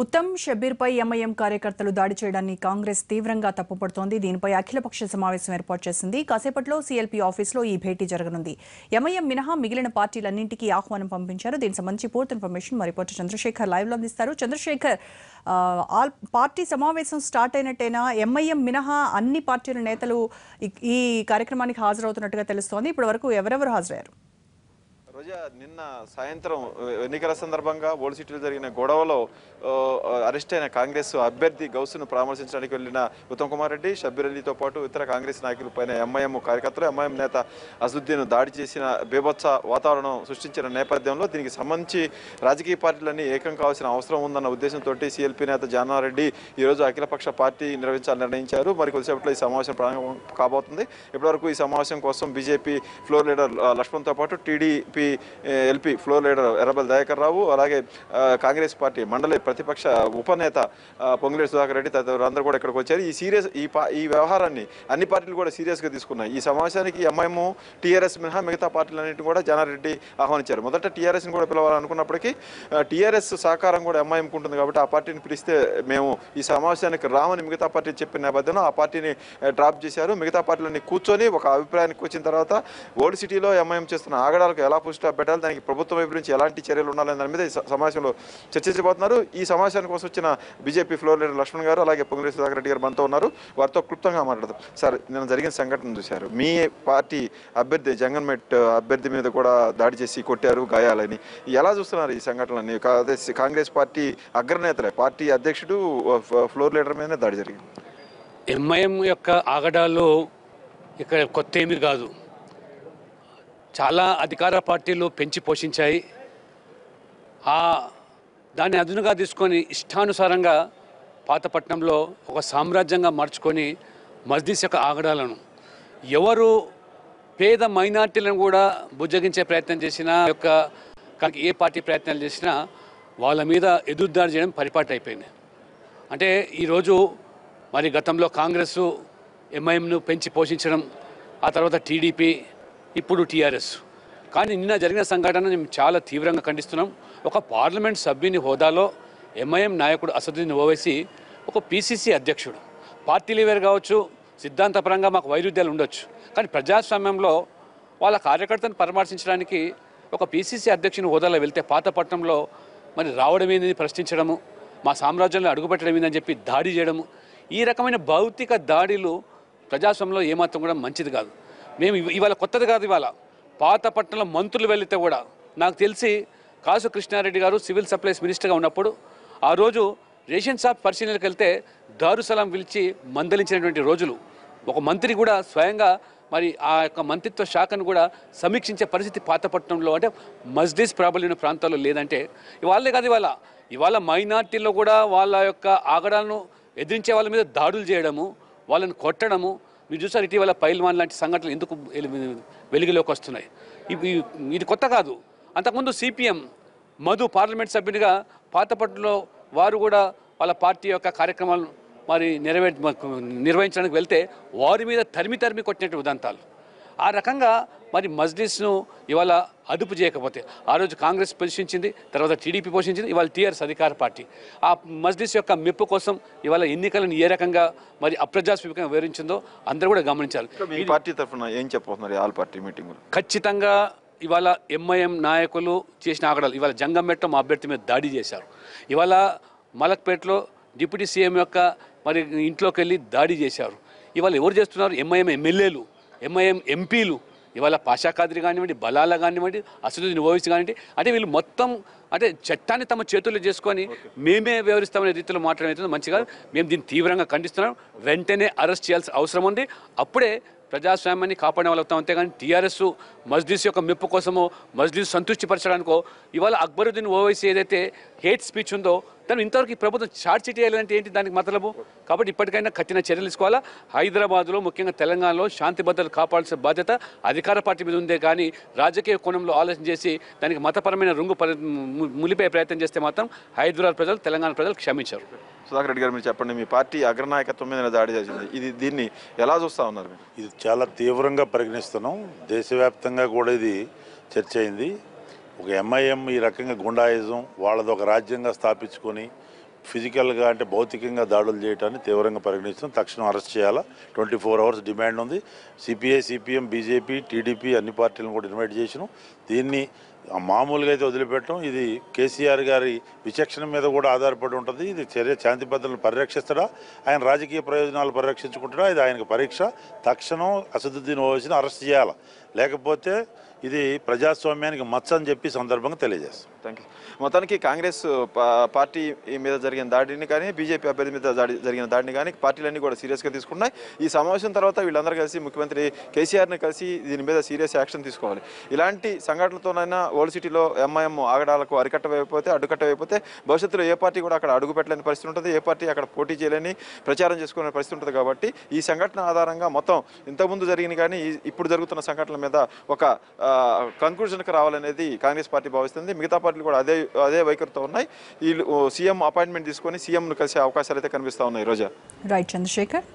Uttam షబ్బీర్పై MIM కార్యకర్తలు దాడి చేయడాన్ని కాంగ్రెస్ తీవ్రంగా తప్పుపడుతోంది. దీనిపై అఖిలపక్ష సమావేశం ఏర్పాటు చేసింది. కాసేపట్లో సీఎల్పీ ఆఫీసులో ఈ భేటీ జరగనుంది. ఎంఐఎం మినహా మిగిలిన పార్టీలన్నింటికీ ఆహ్వానం పంపించారు. దీనికి సంబంధించి పూర్తి ఇన్ఫర్మేషన్ మా రిపోర్టర్ చంద్రశేఖర్ లైవ్లో అందిస్తారు. చంద్రశేఖర్, పార్టీ సమావేశం స్టార్ట్ అయినట్టేనా? ఎంఐఎం మినహా అన్ని పార్టీల నేతలు ఈ కార్యక్రమానికి హాజరవుతున్నట్టుగా తెలుస్తోంది. ఇప్పటి వరకు ఎవరెవరు హాజరయ్యారు? రోజా, నిన్న సాయంత్రం ఎన్నికల సందర్భంగా ఓల్డ్ సిటీలో జరిగిన గొడవలో అరెస్ట్ అయిన కాంగ్రెస్ అభ్యర్థి గౌసును పరామర్శించడానికి వెళ్లిన ఉత్తమ్ కుమార్ రెడ్డి, షబ్బీర్ అలీతో పాటు ఇతర కాంగ్రెస్ నాయకుల పైన ఎంఐఎం కార్యకర్తలు, ఎంఐఎం నేత అసదుద్దీన్ దాడి చేసిన బీభత్స వాతావరణం సృష్టించిన నేపథ్యంలో దీనికి సంబంధించి రాజకీయ పార్టీలన్నీ ఏకం కావాల్సిన అవసరం ఉందన్న ఉద్దేశంతో సిఎల్పీ నేత జానారెడ్డి ఈరోజు అఖిలపక్ష పార్టీ నిర్వహించాలని నిర్ణయించారు. మరి కొద్దిసేపట్లో ఈ సమావేశం ప్రారంభం కాబోతుంది. ఇప్పటివరకు ఈ సమావేశం కోసం బీజేపీ ఫ్లోర్ లీడర్ లక్ష్మణ్తో పాటు TDP LP floor leader Errabelli Dayakar Rao, అలాగే కాంగ్రెస్ పార్టీ మండలి ప్రతిపక్ష ఉపనేత పొంగులేటి సుధాకర్ రెడ్డి తదితరులు అందరూ కూడా ఇక్కడికి వచ్చారు. ఈ వ్యవహారాన్ని అన్ని పార్టీలు కూడా సీరియస్గా తీసుకున్నాయి. ఈ సమావేశానికి ఎంఐఎం, టీఆర్ఎస్ మినహా మిగతా పార్టీలన్నింటినీ కూడా జానారెడ్డి ఆహ్వానించారు. మొదట టీఆర్ఎస్ని కూడా పిలవాలనుకున్నప్పటికీ టీఆర్ఎస్ సహకారం కూడా ఎంఐఎంకు ఉంటుంది కాబట్టి ఆ పార్టీని పిలిస్తే మేము ఈ సమావేశానికి రామని మిగతా పార్టీ చెప్పిన నేపథ్యంలో ఆ పార్టీని డ్రాప్ చేశారు. మిగతా పార్టీలన్నీ కూర్చొని ఒక అభిప్రాయానికి వచ్చిన తర్వాత ఓల్డ్ సిటీలో ఎంఐఎం చేస్తున్న ఆగడాలకు ఎలా స్టాప్ పెట్టాలి, దానికి ప్రభుత్వం వైపు నుంచి ఎలాంటి చర్యలు ఉండాలనే దాని మీద ఈ సమావేశంలో చర్చించబోతున్నారు. ఈ సమావేశానికి కోసం వచ్చిన బీజేపీ ఫ్లోర్ లీడర్ లక్ష్మణ్ గారు, అలాగే పొంగులేటి సుధాకర్ రెడ్డి గారు మనతో ఉన్నారు. వారితో క్లుప్తంగా మాట్లాడతారు. సార్, నిన్న జరిగిన సంఘటన చూశారు. మీ పార్టీ అభ్యర్థి జంగన్మెట్ అభ్యర్థి మీద కూడా దాడి చేసి కొట్టారు, గాయాలని. ఎలా చూస్తున్నారు ఈ సంఘటనలని? కాంగ్రెస్ పార్టీ అగ్రనేతలే, పార్టీ అధ్యక్షుడు ఫ్లోర్ లీడర్ మీదనే దాడి జరిగింది. ఎంఐఎం యొక్క ఆగడాలు ఇక్కడ కొత్త ఏమీ కాదు. చాలా అధికార పార్టీలు పెంచి పోషించాయి. దాన్ని అదునుగా తీసుకొని ఇష్టానుసారంగా పాతపట్నంలో ఒక సామ్రాజ్యంగా మార్చుకొని మస్జిద్ యొక్క ఆగడాలను, ఎవరు పేద మైనార్టీలను కూడా బుజ్జగించే ప్రయత్నం చేసినా, ఏ పార్టీ ప్రయత్నాలు చేసినా వాళ్ళ మీద ఎదురుదాడి చేయడం పరిపాటి అయిపోయింది. అంటే ఈరోజు మరి గతంలో కాంగ్రెస్ ఎంఐఎంను పెంచి పోషించడం, ఆ తర్వాత టీడీపీ, ఇప్పుడు టీఆర్ఎస్. కానీ నిన్న జరిగిన సంఘటన మేము చాలా తీవ్రంగా ఖండిస్తున్నాం. ఒక పార్లమెంట్ సభ్యుని హోదాలో ఎంఐఎం నాయకుడు అసదుద్దీన్ ఓవైసీ ఒక పీసీసీ అధ్యక్షుడు. పార్టీ లీడర్ కావచ్చు, సిద్ధాంతపరంగా మాకు వైరుధ్యాలు ఉండొచ్చు, కానీ ప్రజాస్వామ్యంలో వాళ్ళ కార్యకర్తను పరామర్శించడానికి ఒక పీసీసీ అధ్యక్షుని హోదాలో వెళ్తే పాతపట్నంలో మరి రావడం ఏందని ప్రశ్నించడము, మా సామ్రాజ్యంలో అడుగుపెట్టడం ఏందని చెప్పి దాడి చేయడము, ఈ రకమైన భౌతిక దాడులు ప్రజాస్వామ్యంలో ఏమాత్రం కూడా మంచిది కాదు. మేము ఇవాళ కొత్తది కాదు. ఇవాళ పాతపట్నంలో మంత్రులు వెళితే కూడా, నాకు తెలిసి కాసు కృష్ణారెడ్డి గారు సివిల్ సప్లైస్ మినిస్టర్గా ఉన్నప్పుడు ఆ రోజు రేషన్ షాప్ పరిశీలనకు వెళ్తే దారుసలాం పిలిచి మందలించినటువంటి రోజులు. ఒక మంత్రి కూడా స్వయంగా మరి ఆ యొక్క మంత్రిత్వ శాఖను కూడా సమీక్షించే పరిస్థితి పాతపట్నంలో, అంటే మస్జిద్ ప్రాబల్యం ప్రాంతాల్లో లేదంటే ఇవాళే కాదు. ఇవాళ మైనార్టీల్లో కూడా వాళ్ళ యొక్క ఆగడాలను ఎదిరించే వాళ్ళ మీద దాడులు చేయడము, వాళ్ళని కొట్టడము మీరు చూసారు. ఇటీవల పైల్వాన్ లాంటి సంఘటనలు ఎందుకు వెలుగులోకి వస్తున్నాయి? ఇది కొత్త కాదు. అంతకుముందు సిపిఎం మధు పార్లమెంట్ సభ్యునిగా పాతపట్నంలో వారు కూడా వాళ్ళ పార్టీ యొక్క కార్యక్రమాలను మరి నిర్వహించడానికి వెళ్తే వారి మీద తరిమి కొట్టినట్టు ఉదంతాలు. ఆ రకంగా మరి మజ్లిస్ను ఇవాళ అదుపు చేయకపోతే, ఆ రోజు కాంగ్రెస్ పోషించింది, తర్వాత టీడీపీ పోషించింది, ఇవాళ టీఆర్ఎస్ అధికార పార్టీ. ఆ మజ్లిస్ యొక్క మెప్పు కోసం ఇవాళ ఎన్నికలను ఏ రకంగా మరి అప్రజాస్వామికంగా వివరించిందో అందరూ కూడా గమనించాలి. ఈ పార్టీ తరఫున ఏం చెప్పబోతున్నారు ఆల్ పార్టీ మీటింగ్? ఖచ్చితంగా ఇవాళ ఎంఐఎం నాయకులు చేసిన ఆగడాలు, ఇవాళ జంగంమెట్లో మా అభ్యర్థి మీద దాడి చేశారు. ఇవాళ మలక్పేటలో డిప్యూటీ సీఎం యొక్క మరి ఇంట్లోకి వెళ్ళి దాడి చేశారు. ఇవాళ ఎవరు చేస్తున్నారు? ఎంఐఎం ఎమ్మెల్యేలు, ఎంఐఎం ఎంపీలు, ఇవాళ పాషా ఖాద్రి కానివ్వండి, బలాలా కానివ్వండి, అసదుద్దీన్ ఓవైసీ కానివ్వండి. అంటే వీళ్ళు మొత్తం అంటే చట్టాన్ని తమ చేతుల్లో చేసుకొని మేమే వ్యవహరిస్తామనే రీతిలో మాట్లాడడం అవుతుంది మంచిగా. మేము దీన్ని తీవ్రంగా ఖండిస్తున్నాం. వెంటనే అరెస్ట్ చేయాల్సిన అవసరం ఉంది. అప్పుడే ప్రజాస్వామ్యాన్ని కాపాడే వాళ్ళు అవుతాం. అంతేగాని టీఆర్ఎస్ మజ్లిస్ యొక్క మెప్పు కోసమో, మజ్లిస్ సంతృష్టిపరచడానికో, ఇవాళ అక్బరుద్దీన్ ఓవైసీ ఏదైతే హేట్ స్పీచ్ ఉందో దాన్ని ఇంతవరకు ఈ ప్రభుత్వం ఛార్జ్ షీట్ చేయాలంటే ఏంటి దానికి మతలబు? కాబట్టి ఇప్పటికైనా కఠిన చర్యలు తీసుకోవాలా. హైదరాబాద్లో, ముఖ్యంగా తెలంగాణలో శాంతి భద్రతలు కాపాడాల్సిన బాధ్యత అధికార పార్టీ మీద ఉందే కానీ రాజకీయ కోణంలో ఆలోచన చేసి దానికి మతపరమైన రంగు ములిపే ప్రయత్నం చేస్తే మాత్రం హైదరాబాద్ ప్రజలు, తెలంగాణ ప్రజలు క్షమించారు. సుధాకర్ రెడ్డి గారు, మీరు చెప్పండి, మీ పార్టీ అగ్రనాయకత్వం మీద దాడి చేసింది, దీన్ని ఎలా చూస్తూ ఉన్నారు? ఇది చాలా తీవ్రంగా పరిగణిస్తున్నాం. దేశవ్యాప్తంగా కూడా ఇది చర్చ అయింది. ఒక ఎంఐఎం ఈ రకంగా గుండాయిజం వాళ్ళది ఒక రాజ్యంగా స్థాపించుకొని ఫిజికల్గా అంటే భౌతికంగా దాడులు చేయడాన్ని తీవ్రంగా పరిగణిస్తున్నాం. తక్షణం అరెస్ట్ చేయాలా. 24 hours డిమాండ్ ఉంది. సిపిఐ, సిపిఎం, బీజేపీ, టీడీపీ అన్ని పార్టీలను కూడా ఇన్వైట్ చేసినాం. దీన్ని మామూలుగా అయితే వదిలిపెట్టడం. ఇది కేసీఆర్ గారి విచక్షణ మీద కూడా ఆధారపడి ఉంటుంది. ఇది శాంతి భద్రతలను పరిరక్షిస్తాడా, ఆయన రాజకీయ ప్రయోజనాలు పరిరక్షించుకుంటాడా, ఇది ఆయనకు పరీక్ష. తక్షణం అసదుద్దీన్ ఓవైసీని అరెస్ట్ చేయాలి. లేకపోతే ఇది ప్రజాస్వామ్యానికి మచ్చ అని చెప్పి సందర్భంగా తెలియజేస్తాం. Thank you. మొత్తానికి కాంగ్రెస్ పార్టీ మీద జరిగిన దాడిని కానీ, బీజేపీ అభ్యర్థి మీద జరిగిన దాడిని కానీ పార్టీలన్నీ కూడా సీరియస్గా తీసుకున్నాయి. ఈ సమావేశం తర్వాత వీళ్ళందరూ కలిసి ముఖ్యమంత్రి కేసీఆర్ని కలిసి దీని మీద సీరియస్ యాక్షన్ తీసుకోవాలి. ఇలాంటి సంఘటనలతోనైనా ఓల్డ్ సిటీలో ఎంఐఎం ఆగడాలకు అడ్డుకట్టవైపోతే భవిష్యత్తులో ఏ పార్టీ కూడా అక్కడ అడుగు పెట్టలేని పరిస్థితి ఉంటుంది. ఏ పార్టీ అక్కడ పోటీ చేయలేని, ప్రచారం చేసుకునే పరిస్థితి ఉంటుంది. కాబట్టి ఈ సంఘటన ఆధారంగా మొత్తం ఇంతకుముందు జరిగిన కానీ ఇప్పుడు జరుగుతున్న సంఘటనల మీద ఒక కంక్లూజన్కి రావాలనేది కాంగ్రెస్ పార్టీ భావిస్తుంది. మిగతా పార్టీలు కూడా అదే వైఖరితో ఉన్నాయి. వీళ్ళు సీఎం అపాయింట్మెంట్ తీసుకొని సీఎంను కలిసే అవకాశాలు అయితే కనిపిస్తూ ఉన్నాయి. రోజా. రైట్ చంద్రశేఖర్.